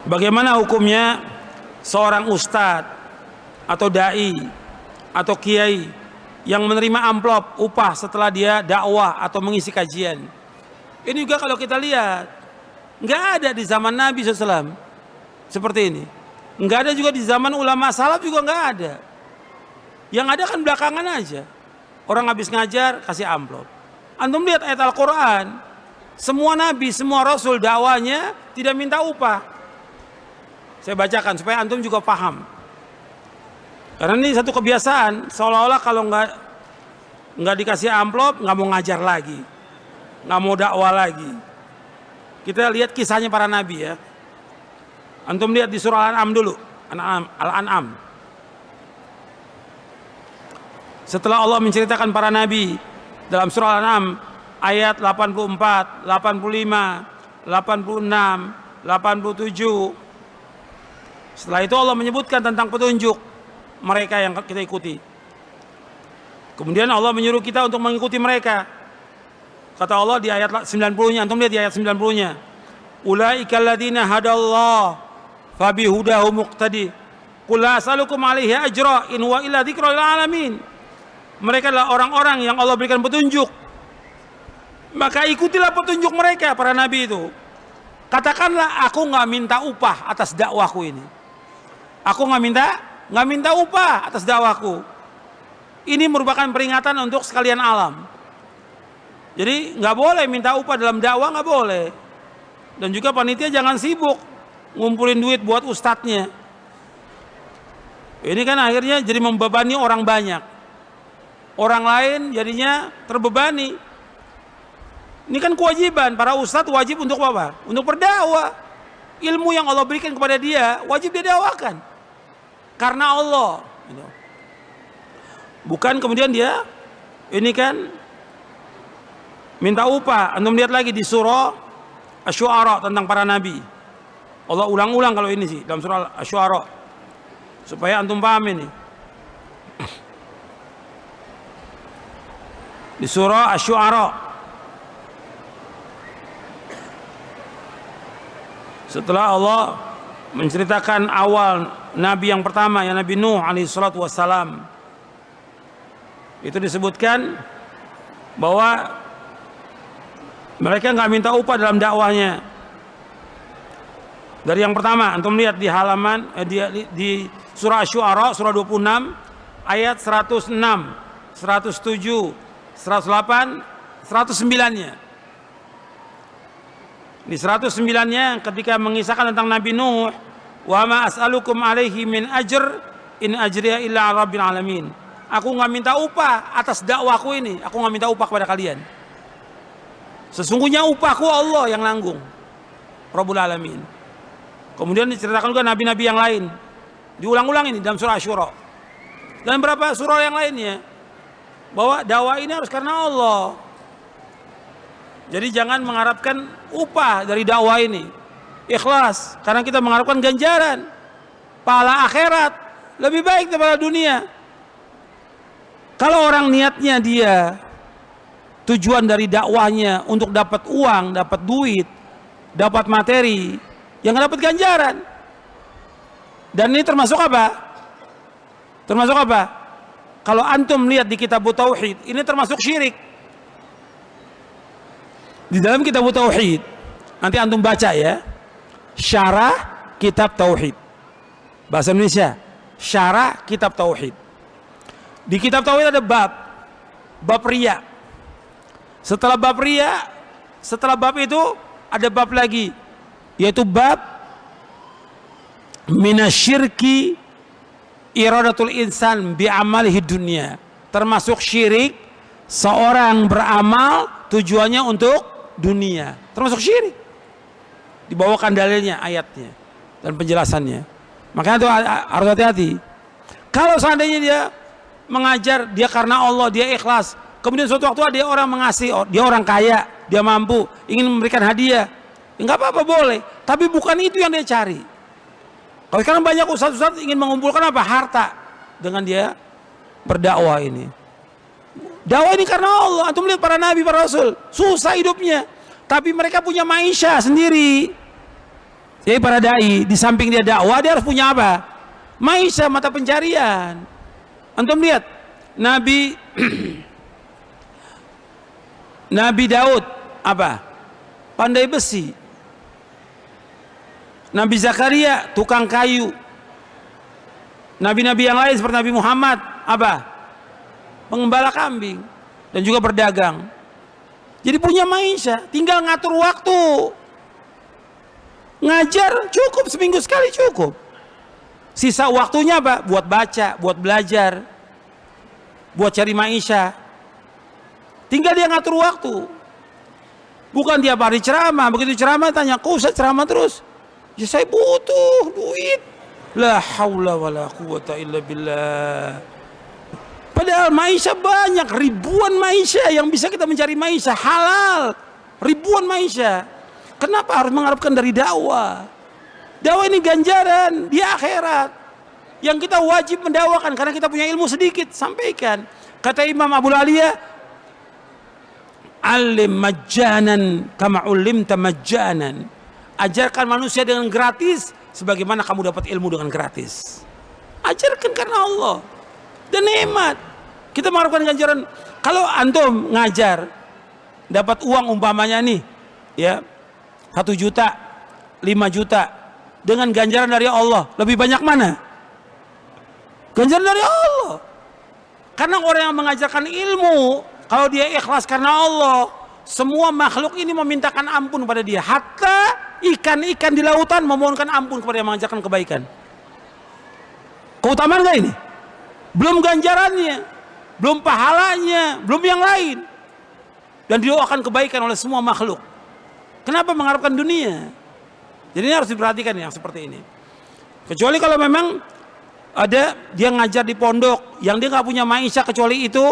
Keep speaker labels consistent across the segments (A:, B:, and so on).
A: Bagaimana hukumnya seorang ustadz atau dai atau kiai yang menerima amplop upah setelah dia dakwah atau mengisi kajian? Ini juga kalau kita lihat nggak ada di zaman Nabi SAW seperti ini. Nggak ada juga di zaman ulama salaf, juga nggak ada. Yang ada kan belakangan aja. Orang habis ngajar kasih amplop. Antum lihat ayat Al-Quran, semua nabi, semua rasul dakwanya tidak minta upah. Saya bacakan supaya antum juga paham. Karena ini satu kebiasaan, seolah-olah kalau nggak dikasih amplop nggak mau ngajar lagi, nggak mau dakwah lagi. Kita lihat kisahnya para nabi ya. Antum lihat di surah Al-An'am dulu, Al-An'am. Setelah Allah menceritakan para nabi dalam surah Al-An'am ayat 84, 85, 86, 87. Setelah itu Allah menyebutkan tentang petunjuk mereka yang kita ikuti. Kemudian Allah menyuruh kita untuk mengikuti mereka. Kata Allah di ayat 90-nya, antum lihat di ayat 90-nya. Ulaikal ladzina hadallah fabihudahu muqtadi. Qul la as'alukum 'alaihi ajra in huwa illa dzikrul lil alamin. Mereka adalah orang-orang yang Allah berikan petunjuk. Maka ikutilah petunjuk mereka, para nabi itu. Katakanlah, aku nggak minta upah atas dakwahku ini. Aku nggak minta upah atas dakwahku. Ini merupakan peringatan untuk sekalian alam. Jadi nggak boleh minta upah dalam dakwah, nggak boleh. Dan juga panitia jangan sibuk ngumpulin duit buat ustadznya. Ini kan akhirnya jadi membebani orang banyak. Orang lain jadinya terbebani. Ini kan kewajiban para ustadz, wajib untuk apa? Untuk berdakwah. Ilmu yang Allah berikan kepada dia wajib dia dakwakan karena Allah. Bukan kemudian dia ini kan minta upah. Antum lihat lagi di surah Asy-Syu'ara tentang para nabi. Allah ulang-ulang kalau ini sih dalam surah Asy-Syu'ara supaya antum paham ini. Di surah Asy-Syu'ara, setelah Allah menceritakan awal nabi yang pertama, yang Nabi Nuh alaihi salatu wassalam, itu disebutkan bahwa mereka nggak minta upah dalam dakwahnya. Dari yang pertama, antum lihat di halaman di surah Asy-Syu'ara surah 26 ayat 106, 107, 108, 109-nya. Di 109-nya ketika mengisahkan tentang Nabi Nuh, wa ma as'alukum alaihi min ajr in ajriya illa 'ala rabbil alamin. Aku nggak minta upah atas dakwahku ini. Aku nggak minta upah kepada kalian. Sesungguhnya upahku Allah yang nanggung, Rabbul Alamin. Kemudian diceritakan juga nabi-nabi yang lain. Diulang-ulang ini dalam surah Asy-Syura. Dan beberapa surah yang lainnya. Bahwa dakwah ini harus karena Allah. Jadi jangan mengharapkan upah dari dakwah ini. Ikhlas, karena kita mengharapkan ganjaran, pahala akhirat lebih baik daripada dunia. Kalau orang niatnya dia tujuan dari dakwahnya untuk dapat uang, dapat duit, dapat materi, yang dapat ganjaran. Dan ini termasuk apa? Termasuk apa? Kalau antum lihat di kitab Tauhid, ini termasuk syirik. Di dalam kitab Tauhid, nanti antum baca ya, syarah kitab Tauhid. Bahasa Indonesia, syarah kitab Tauhid. Di kitab Tauhid ada bab riya. Setelah bab riya, setelah bab itu ada bab lagi, yaitu bab minasyirki iradatul insan bi'amalihi dunya. Termasuk syirik seorang beramal tujuannya untuk dunia. Termasuk syirik. Dibawakan dalilnya, ayatnya dan penjelasannya. Makanya itu harus hati-hati. Kalau seandainya dia mengajar dia karena Allah, dia ikhlas, kemudian suatu waktu dia orang mengasih, dia orang kaya, dia mampu, ingin memberikan hadiah, enggak apa-apa, boleh. Tapi bukan itu yang dia cari. Kalau sekarang banyak ustaz-ustaz ingin mengumpulkan apa? Harta dengan dia berdakwah ini. Dakwah ini karena Allah. Antum lihat para nabi, para rasul, susah hidupnya, tapi mereka punya maisha sendiri. Jadi para dai di samping dia dakwah, dia harus punya apa? Maisha, mata pencarian. Antum lihat Nabi Nabi Daud apa? Pandai besi. Nabi Zakaria tukang kayu. Nabi-nabi yang lain seperti Nabi Muhammad apa? Pengembala kambing dan juga berdagang. Jadi punya maisha, tinggal ngatur waktu. Ngajar cukup seminggu sekali cukup. Sisa waktunya apa? Buat baca, buat belajar, buat cari maisha. Tinggal dia ngatur waktu. Bukan tiap hari ceramah, begitu ceramah tanya, kok Ustaz ceramah terus? Ya saya butuh duit. La haula wala quwata illa billah. Padahal maisha banyak, ribuan maisha yang bisa kita mencari maisha halal. Ribuan maisha. Kenapa harus mengharapkan dari dakwah? Dakwah ini ganjaran di akhirat. Yang kita wajib mendakwakan karena kita punya ilmu sedikit, sampaikan. Kata Imam Abu Aliyah, alim majjanan kama ulimta majjanan. Ajarkan manusia dengan gratis sebagaimana kamu dapat ilmu dengan gratis. Ajarkan karena Allah dan nikmat. Kita mengharapkan ganjaran. Kalau antum ngajar dapat uang umpamanya nih ya 1 juta, 5 juta dengan ganjaran dari Allah, lebih banyak mana? Ganjaran dari Allah. Karena orang yang mengajarkan ilmu, kalau dia ikhlas karena Allah, semua makhluk ini memintakan ampun kepada dia. Hatta ikan-ikan di lautan memohonkan ampun kepada yang mengajarkan kebaikan. Keutamaan gak ini? Belum ganjarannya, belum pahalanya, belum yang lain. Dan didoakan kebaikan oleh semua makhluk. Kenapa mengharapkan dunia? Jadi ini harus diperhatikan yang seperti ini. Kecuali kalau memang ada dia ngajar di pondok yang dia nggak punya maisha kecuali itu,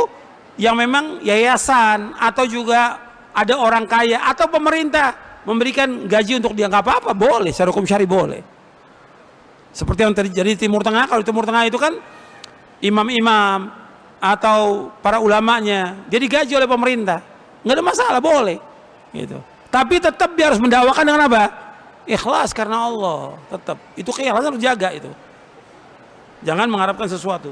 A: yang memang yayasan atau juga ada orang kaya atau pemerintah memberikan gaji untuk dia, nggak apa-apa, boleh, secara hukum syari boleh. Seperti yang terjadi di Timur Tengah. Kalau di Timur Tengah itu kan imam-imam atau para ulamanya dia digaji oleh pemerintah, nggak ada masalah, boleh gitu. Tapi tetap dia harus mendakwakan dengan apa? Ikhlas karena Allah. Tetap itu keikhlasan harus jaga itu. Jangan mengharapkan sesuatu.